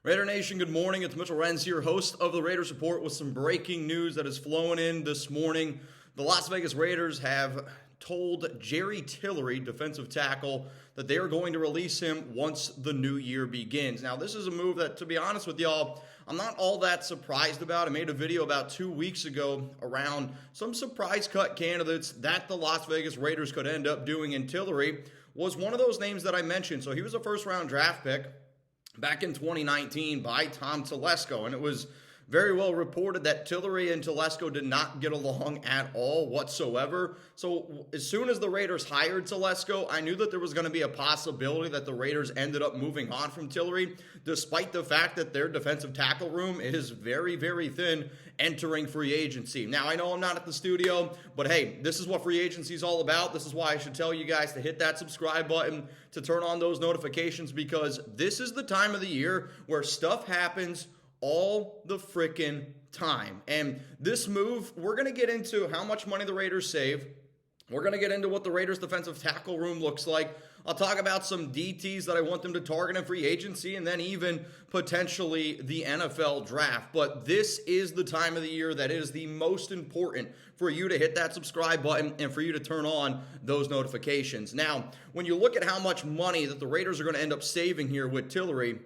Raider Nation, good morning. It's Mitchell Renz here, host of the Raiders Report, with some breaking news that is flowing in this morning. The Las Vegas Raiders have told Jerry Tillery, defensive tackle, that they are going to release him once the new year begins. Now, this is a move that, to be honest with y'all, I'm not all that surprised about. I made a video about 2 weeks ago around some surprise cut candidates that the Las Vegas Raiders could end up doing, and Tillery was one of those names that I mentioned. So he was a first-round draft pick back in 2019 by Tom Telesco, and it was very well reported that Tillery and Telesco did not get along at all whatsoever. So as soon as the Raiders hired Telesco, I knew that there was going to be a possibility that the Raiders ended up moving on from Tillery, despite the fact that their defensive tackle room is very, very thin entering free agency. Now, I know I'm not at the studio, but hey, this is what free agency is all about. This is why I should tell you guys to hit that subscribe button, to turn on those notifications, because this is the time of the year where stuff happens all the freaking time. And this move, we're going to get into how much money the Raiders save. We're going to get into what the Raiders defensive tackle room looks like. I'll talk about some DTs that I want them to target in free agency, and then even potentially the NFL draft. But this is the time of the year that is the most important for you to hit that subscribe button and for you to turn on those notifications. Now, when you look at how much money that the Raiders are going to end up saving here with Tillery,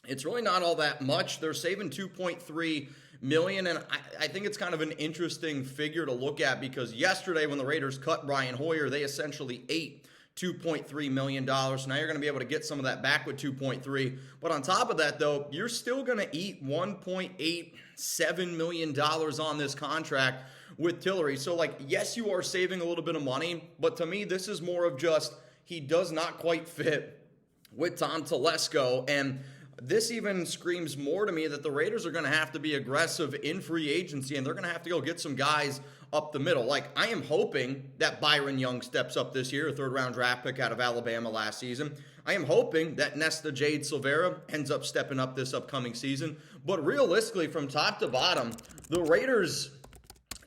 it's really not all that much. They're saving $2.3 million, and I think it's kind of an interesting figure to look at, because yesterday when the Raiders cut Brian Hoyer, they essentially ate $2.3 million. So now you're going to be able to get some of that back with $2.3. But on top of that, though, you're still going to eat $1.87 million on this contract with Tillery. So, yes, you are saving a little bit of money, but to me, this is more of just he does not quite fit with Tom Telesco, and this even screams more to me that the Raiders are going to have to be aggressive in free agency, and they're going to have to go get some guys up the middle. I am hoping that Byron Young steps up this year, a third-round draft pick out of Alabama last season. I am hoping that Nesta Jade Silvera ends up stepping up this upcoming season. But realistically, from top to bottom, the Raiders'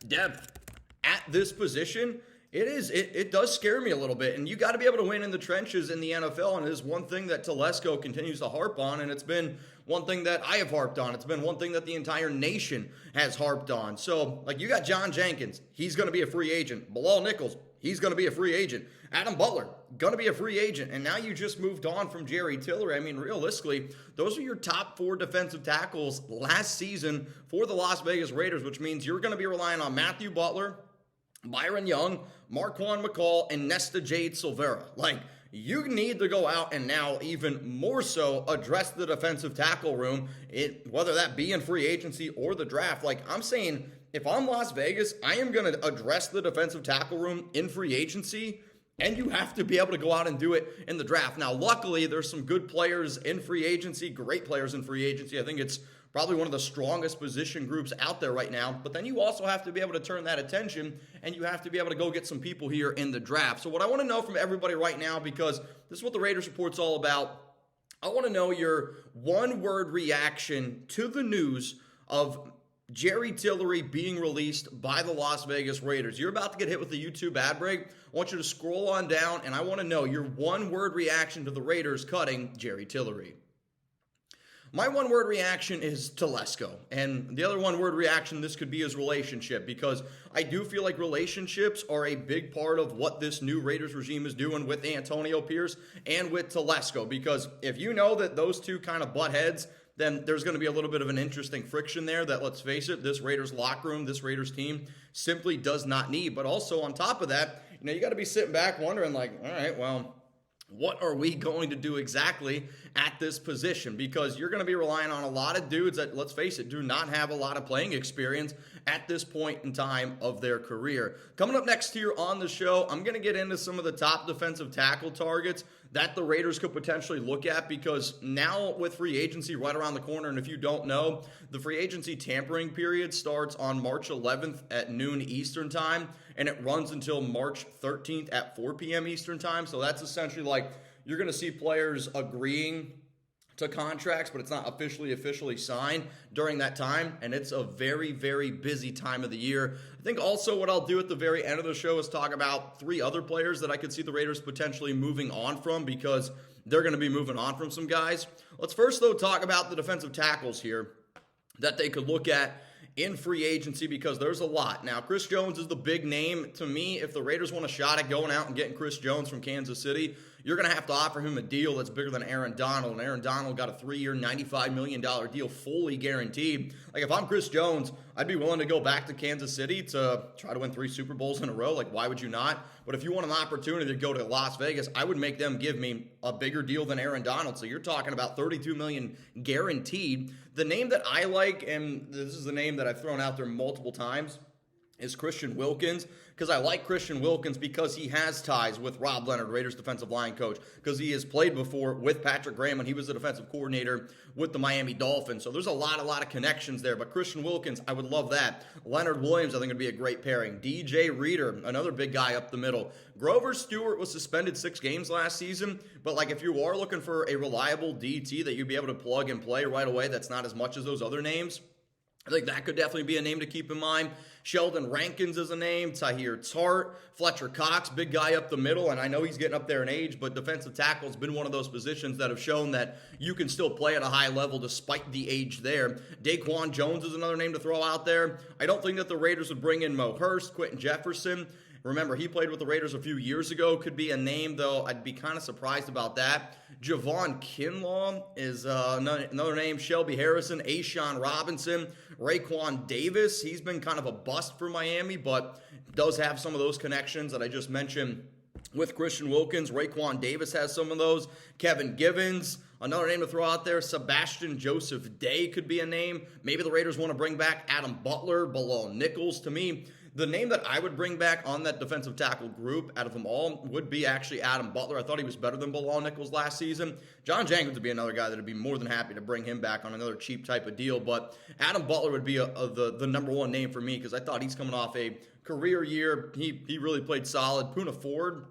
depth at this position, it does scare me a little bit, and you got to be able to win in the trenches in the NFL, and it is one thing that Telesco continues to harp on, and it's been one thing that I have harped on. It's been one thing that the entire nation has harped on. So, you got John Jenkins, he's going to be a free agent. Bilal Nichols, he's going to be a free agent. Adam Butler, going to be a free agent, and now you just moved on from Jerry Tillery. I mean, realistically, those are your top 4 defensive tackles last season for the Las Vegas Raiders, which means you're going to be relying on Matthew Butler, Byron Young, Marquand McCall, and Nesta Jade Silvera. You need to go out and now even more so address the defensive tackle room, whether that be in free agency or the draft. I'm saying, if I'm Las Vegas, I am going to address the defensive tackle room in free agency, and you have to be able to go out and do it in the draft. Now, luckily, there's some good players in free agency, great players in free agency. I think it's probably one of the strongest position groups out there right now. But then you also have to be able to turn that attention, and you have to be able to go get some people here in the draft. So what I want to know from everybody right now, because this is what the Raiders Report's all about, I want to know your one-word reaction to the news of Jerry Tillery being released by the Las Vegas Raiders. You're about to get hit with the YouTube ad break. I want you to scroll on down, and I want to know your one-word reaction to the Raiders cutting Jerry Tillery. My one-word reaction is Telesco, and the other one-word reaction, this could be his relationship, because I do feel like relationships are a big part of what this new Raiders regime is doing with Antonio Pierce and with Telesco, because if you know that those two kind of butt heads, then there's going to be a little bit of an interesting friction there that, let's face it, this Raiders locker room, this Raiders team simply does not need. But also on top of that, you got to be sitting back wondering, all right, well, what are we going to do exactly at this position? Because you're going to be relying on a lot of dudes that, let's face it, do not have a lot of playing experience at this point in time of their career. Coming up next here on the show, I'm going to get into some of the top defensive tackle targets that the Raiders could potentially look at, because now with free agency right around the corner, and if you don't know, the free agency tampering period starts on March 11th at noon Eastern time, and it runs until March 13th at 4 p.m. Eastern time. So that's essentially you're going to see players agreeing to contracts, but it's not officially signed during that time, and it's a very, very busy time of the year. I think also what I'll do at the very end of the show is talk about 3 other players that I could see the Raiders potentially moving on from, because they're going to be moving on from some guys. Let's first, though, talk about the defensive tackles here that they could look at in free agency, because there's a lot. Now, Chris Jones is the big name. To me, if the Raiders want a shot at going out and getting Chris Jones from Kansas City, you're going to have to offer him a deal that's bigger than Aaron Donald. And Aaron Donald got a 3-year, $95 million deal, fully guaranteed. Like, if I'm Chris Jones, I'd be willing to go back to Kansas City to try to win 3 Super Bowls in a row. Like, why would you not? But if you want an opportunity to go to Las Vegas, I would make them give me a bigger deal than Aaron Donald. So you're talking about $32 million guaranteed. The name that I like, and this is the name that I've thrown out there multiple times, is Christian Wilkins, because I like Christian Wilkins because he has ties with Rob Leonard, Raiders defensive line coach, because he has played before with Patrick Graham when he was the defensive coordinator with the Miami Dolphins. So there's a lot of connections there. But Christian Wilkins, I would love that. Leonard Williams, I think, would be a great pairing. DJ Reader, another big guy up the middle. Grover Stewart was suspended 6 games last season, but like if you are looking for a reliable DT that you'd be able to plug and play right away, that's not as much as those other names, I think that could definitely be a name to keep in mind. Sheldon Rankins is a name. Tahir Tart, Fletcher Cox, big guy up the middle, and I know he's getting up there in age, but defensive tackle has been one of those positions that have shown that you can still play at a high level despite the age there. Daquan Jones is another name to throw out there. I don't think that the Raiders would bring in Mo Hurst, Quentin Jefferson. Remember, he played with the Raiders a few years ago. Could be a name, though. I'd be kind of surprised about that. Javon Kinlaw is another name. Shelby Harrison, Ashawn Robinson, Raekwon Davis. He's been kind of a bust for Miami, but does have some of those connections that I just mentioned with Christian Wilkins. Raekwon Davis has some of those. Kevin Givens, another name to throw out there. Sebastian Joseph Day could be a name. Maybe the Raiders want to bring back Adam Butler, Bilal Nichols. To me, the name that I would bring back on that defensive tackle group out of them all would be actually Adam Butler. I thought he was better than Bilal Nichols last season. John Jenkins would be another guy that would be more than happy to bring him back on another cheap type of deal. But Adam Butler would be the number one name for me, because I thought he's coming off a career year. He really played solid. Poona Ford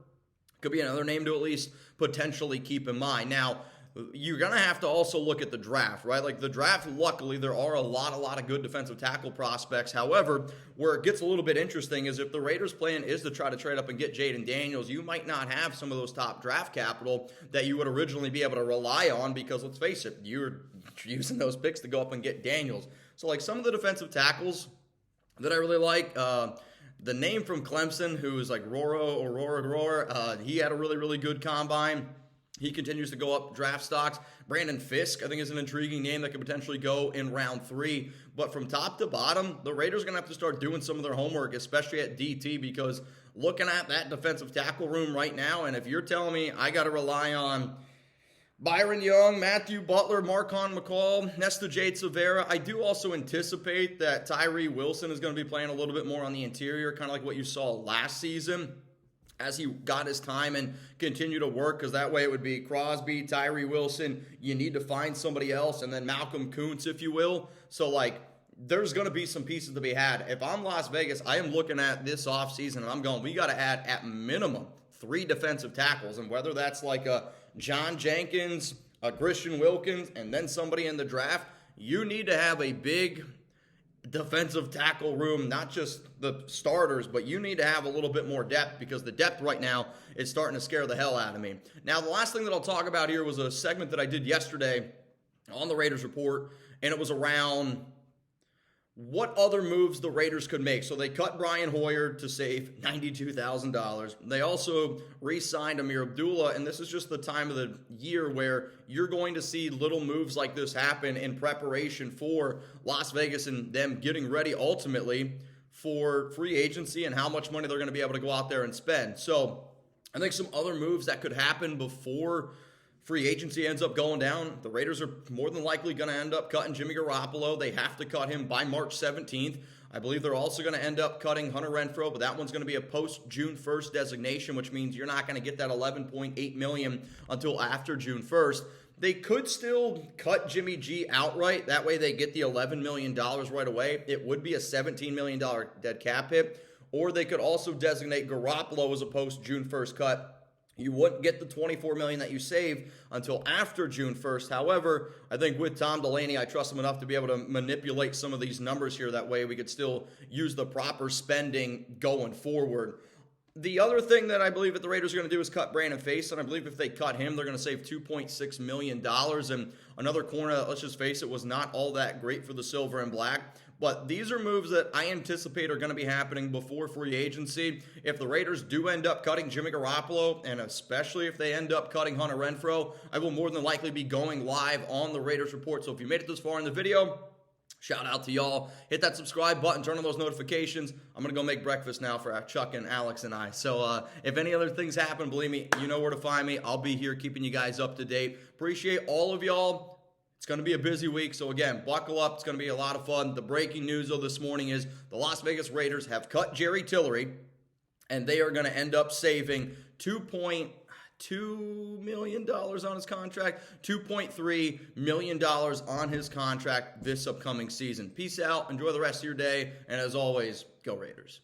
could be another name to at least potentially keep in mind. Now, you're going to have to also look at the draft, right? Like the draft, luckily, there are a lot of good defensive tackle prospects. However, where it gets a little bit interesting is if the Raiders' plan is to try to trade up and get Jaden Daniels, you might not have some of those top draft capital that you would originally be able to rely on, because let's face it, you're using those picks to go up and get Daniels. So like some of the defensive tackles that I really like, the name from Clemson, who is like Aurora, he had a really good combine. He continues to go up draft stocks. Brandon Fisk, I think, is an intriguing name that could potentially go in round 3. But from top to bottom, the Raiders are going to have to start doing some of their homework, especially at DT, because looking at that defensive tackle room right now, and if you're telling me I got to rely on Byron Young, Matthew Butler, Marcon McCall, Nesta Jade Severa, I do also anticipate that Tyree Wilson is going to be playing a little bit more on the interior, kind of like what you saw last season, as he got his time and continue to work, because that way it would be Crosby, Tyree Wilson, you need to find somebody else, and then Malcolm Kuntz, if you will. So, like, there's going to be some pieces to be had. If I'm Las Vegas, I am looking at this offseason, and I'm going, we got to add at minimum 3 defensive tackles, and whether that's like a John Jenkins, a Christian Wilkins, and then somebody in the draft, you need to have a big defensive tackle room, not just the starters, but you need to have a little bit more depth, because the depth right now is starting to scare the hell out of me. Now, the last thing that I'll talk about here was a segment that I did yesterday on the Raiders Report, and it was around what other moves the Raiders could make. So they cut Brian Hoyer to save $92,000. They also re-signed Ameer Abdullah, and this is just the time of the year where you're going to see little moves like this happen in preparation for Las Vegas and them getting ready ultimately for free agency and how much money they're going to be able to go out there and spend. So I think some other moves that could happen before free agency ends up going down. The Raiders are more than likely going to end up cutting Jimmy Garoppolo. They have to cut him by March 17th. I believe they're also going to end up cutting Hunter Renfrow, but that one's going to be a post-June 1st designation, which means you're not going to get that $11.8 million until after June 1st. They could still cut Jimmy G outright. That way they get the $11 million right away. It would be a $17 million dead cap hit. Or they could also designate Garoppolo as a post-June 1st cut. You wouldn't get the $24 million that you saved until after June 1st. However, I think with Tom Delaney, I trust him enough to be able to manipulate some of these numbers here. That way we could still use the proper spending going forward. The other thing that I believe that the Raiders are going to do is cut Brandon Face, and I believe if they cut him, they're going to save $2.6 million. And another corner that, let's just face it, was not all that great for the Silver and Black. But these are moves that I anticipate are going to be happening before free agency. If the Raiders do end up cutting Jimmy Garoppolo, and especially if they end up cutting Hunter Renfrow, I will more than likely be going live on the Raiders Report. So if you made it this far in the video, shout out to y'all. Hit that subscribe button, turn on those notifications. I'm going to go make breakfast now for Chuck and Alex and I. So if any other things happen, believe me, you know where to find me. I'll be here keeping you guys up to date. Appreciate all of y'all. It's going to be a busy week, so again, buckle up. It's going to be a lot of fun. The breaking news, though, this morning is the Las Vegas Raiders have cut Jerry Tillery, and they are going to end up saving $2.2 million on his contract, $2.3 million on his contract this upcoming season. Peace out. Enjoy the rest of your day. And as always, go Raiders.